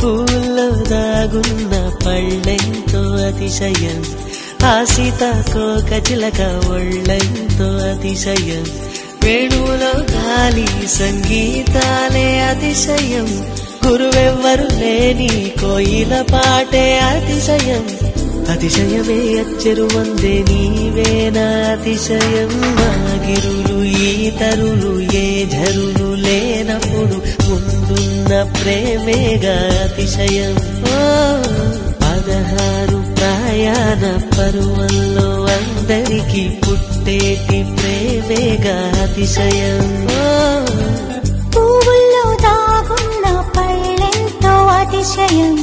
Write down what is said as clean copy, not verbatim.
పూల్లో దాగున్న పళ్ళెంతో అతిశయం ఆ సీతాకోక చిలక ఒళ్ళెంతో అతిశయం వేణువులో గాలి సంగీతాలే అతిశయం గురువెవ్వరు లేని కోయిల పాటే అతిశయం అతిశయమే అచ్చెరు వందే నీవేనా అతిశయం మాగిరులు ఈతరులు ఏ ఝరులు లేనప్పుడు ముందున్న ప్రేమేగా అతిశయం 16 ప్రయాణ పరువల్లో అందరికీ పుట్టేటి ప్రేమేగా అతిశయం పువ్వుల్లో దాగున్న పళ్ళెంతో అతిశయం